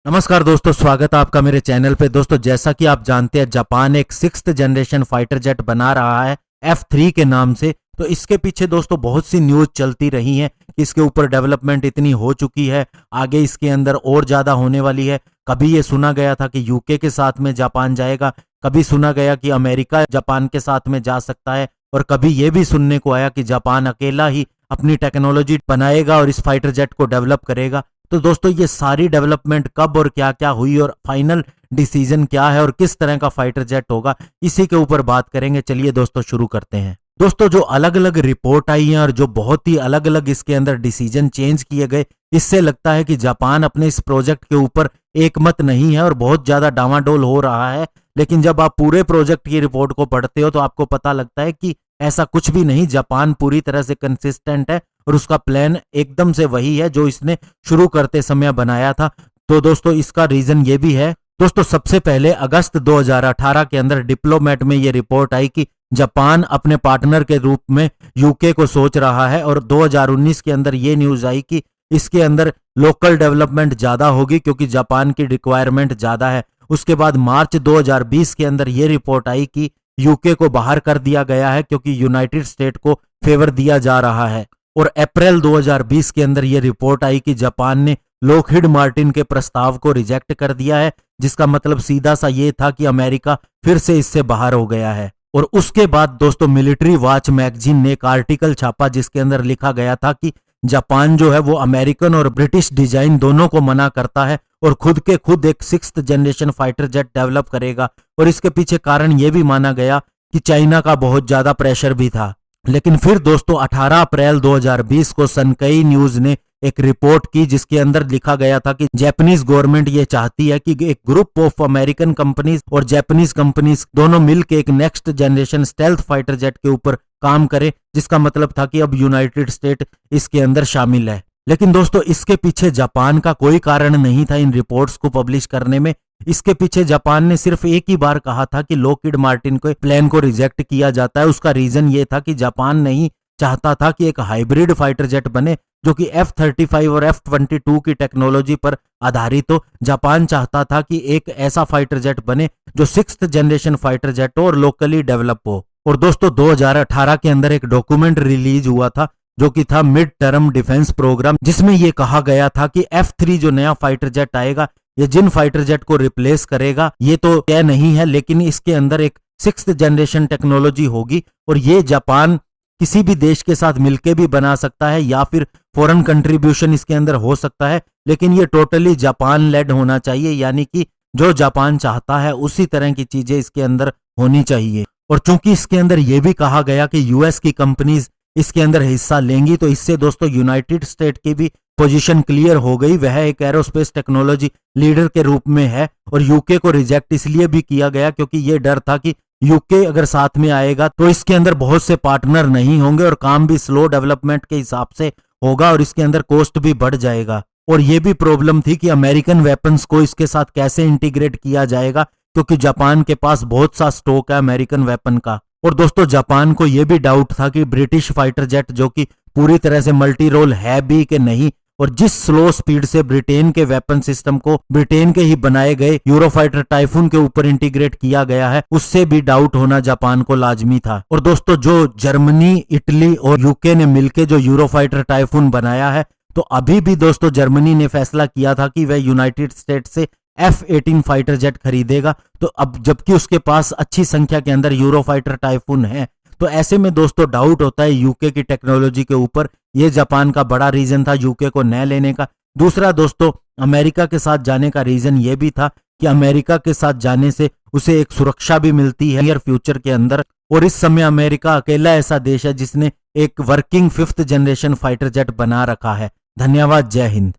नमस्कार दोस्तों, स्वागत है आपका मेरे चैनल पे। दोस्तों, जैसा कि आप जानते हैं, जापान एक 6th जनरेशन फाइटर जेट बना रहा है F3 के नाम से। तो इसके पीछे दोस्तों बहुत सी न्यूज़ चलती रही हैं कि इसके ऊपर डेवलपमेंट इतनी हो चुकी है, आगे इसके अंदर और ज़्यादा होने वाली है। कभी ये सुना गया था कि यूके के साथ में जापान जाएगा, कभी सुना गया कि अमेरिका जापान के साथ में जा सकता है, और कभी ये भी सुनने को आया कि जापान अकेला ही अपनी टेक्नोलॉजी बनाएगा और इस फाइटर जेट को डेवलप करेगा। तो दोस्तों, ये सारी डेवलपमेंट कब और क्या क्या हुई और फाइनल डिसीजन क्या है और किस तरह का फाइटर जेट होगा, इसी के ऊपर बात करेंगे। चलिए दोस्तों, शुरू करते हैं। दोस्तों, जो अलग अलग रिपोर्ट आई हैं और जो बहुत ही अलग अलग इसके अंदर डिसीजन चेंज किए गए, इससे लगता है कि जापान अपने इस प्रोजेक्ट के ऊपर एकमत नहीं है और बहुत ज्यादा डामाडोल हो रहा है। लेकिन जब आप पूरे प्रोजेक्ट की रिपोर्ट को पढ़ते हो तो आपको पता लगता है कि ऐसा कुछ भी नहीं। जापान पूरी तरह से कंसिस्टेंट है और उसका प्लान एकदम से वही है जो इसने शुरू करते समय बनाया था। तो दोस्तों, इसका रीजन ये भी है। दोस्तों, सबसे पहले अगस्त 2018 के अंदर डिप्लोमेट में ये रिपोर्ट आई कि जापान अपने पार्टनर के रूप में यूके को सोच रहा है, और 2019 के अंदर ये न्यूज आई कि इसके अंदर लोकल डेवलपमेंट ज्यादा होगी क्योंकि जापान की रिक्वायरमेंट ज्यादा है। उसके बाद मार्च 2020 के अंदर ये रिपोर्ट आई कि यूके को बाहर कर दिया गया है क्योंकि यूनाइटेड स्टेट को फेवर दिया जा रहा है। और अप्रैल 2020 के अंदर यह रिपोर्ट आई कि जापान ने लॉकहीड मार्टिन के प्रस्ताव को रिजेक्ट कर दिया है, जिसका मतलब सीधा सा ये था कि अमेरिका फिर से इससे बाहर हो गया है। और उसके बाद दोस्तों, मिलिट्री वॉच मैगजीन ने एक आर्टिकल छापा जिसके अंदर लिखा गया था कि जापान जो है वो अमेरिकन और ब्रिटिश डिजाइन दोनों को मना करता है और खुद के खुद एक 6th generation fighter jet develop करेगा। और इसके पीछे कारण यह भी माना गया कि चाइना का बहुत ज्यादा प्रेशर भी था। लेकिन फिर दोस्तों, 18 अप्रैल 2020 को सनकई न्यूज ने एक रिपोर्ट की जिसके अंदर लिखा गया था कि जापानीज गवर्नमेंट ये चाहती है कि एक ग्रुप ऑफ अमेरिकन कंपनीज और जापानीज कंपनीज दोनों मिलकर एक next generation stealth fighter jet के ऊपर काम करें, जिसका मतलब था कि अब यूनाइटेड स्टेट इसके अंदर शामिल है। लेकिन दोस्तों, इसके पीछे जापान का कोई कारण नहीं था इन रिपोर्ट्स को पब्लिश करने में। इसके पीछे जापान ने सिर्फ एक ही बार कहा था कि लॉकहीड मार्टिन के प्लान को रिजेक्ट किया जाता है। उसका रीजन ये था कि जापान नहीं चाहता था कि एक हाइब्रिड फाइटर जेट बने जो कि F-35 और F-22 की टेक्नोलॉजी पर आधारित हो। जापान चाहता था कि एक ऐसा फाइटर जेट बने जो 6th जनरेशन फाइटर जेट हो और लोकली डेवलप हो। और दोस्तों, 2018 के अंदर एक डॉक्यूमेंट रिलीज हुआ था जो कि था मिड टर्म डिफेंस प्रोग्राम, जिसमें यह कहा गया था कि F3 जो नया फाइटर जेट आएगा, ये जिन फाइटर जेट को रिप्लेस करेगा ये तो तय नहीं है, लेकिन इसके अंदर एक 6th जनरेशन टेक्नोलॉजी होगी और ये जापान किसी भी देश के साथ मिलके भी बना सकता है या फिर फॉरेन कंट्रीब्यूशन इसके अंदर हो सकता है, लेकिन ये टोटली जापान लेड होना चाहिए, यानी कि जो जापान चाहता है उसी तरह की चीजें इसके अंदर होनी चाहिए। और चूंकि इसके अंदर यह भी कहा गया कि यूएस की कंपनीज इसके अंदर हिस्सा लेंगी, तो इससे दोस्तों यूनाइटेड स्टेट की भी पोजीशन क्लियर हो गई। वह एक एरोस्पेस टेक्नोलॉजी लीडर के रूप में है। और यूके को रिजेक्ट इसलिए भी किया गया क्योंकि यह डर था कि यूके अगर साथ में आएगा तो इसके अंदर बहुत से पार्टनर नहीं होंगे और काम भी स्लो डेवलपमेंट के हिसाब से होगा और इसके अंदर कॉस्ट भी बढ़ जाएगा। और यह भी प्रॉब्लम थी कि अमेरिकन वेपन्स को इसके साथ कैसे इंटीग्रेट किया जाएगा, क्योंकि जापान के पास बहुत सा स्टॉक है अमेरिकन वेपन का। और दोस्तों, जापान को यह भी डाउट था कि ब्रिटिश फाइटर जेट जो कि पूरी तरह से मल्टी रोल है भी कि नहीं, और जिस स्लो स्पीड से ब्रिटेन के वेपन सिस्टम को ब्रिटेन के ही बनाए गए यूरोफाइटर टाइफून के ऊपर इंटीग्रेट किया गया है, उससे भी डाउट होना जापान को लाजमी था। और दोस्तों, जो जर्मनी, इटली और यूके ने मिलकर जो यूरोफाइटर टाइफून बनाया है, तो अभी भी दोस्तों जर्मनी ने फैसला किया था कि वह यूनाइटेड स्टेट से F-18 फाइटर जेट खरीदेगा। तो अब जबकि उसके पास अच्छी संख्या के अंदर यूरोफाइटर टाइफून है, तो ऐसे में दोस्तों डाउट होता है यूके की टेक्नोलॉजी के ऊपर। ये जापान का बड़ा रीजन था यूके को न लेने का। दूसरा दोस्तों, अमेरिका के साथ जाने का रीजन ये भी था कि अमेरिका के साथ जाने से उसे एक सुरक्षा भी मिलती है नियर फ्यूचर के अंदर। और इस समय अमेरिका अकेला ऐसा देश है जिसने एक working 5th generation fighter jet बना रखा है। धन्यवाद। जय हिंद।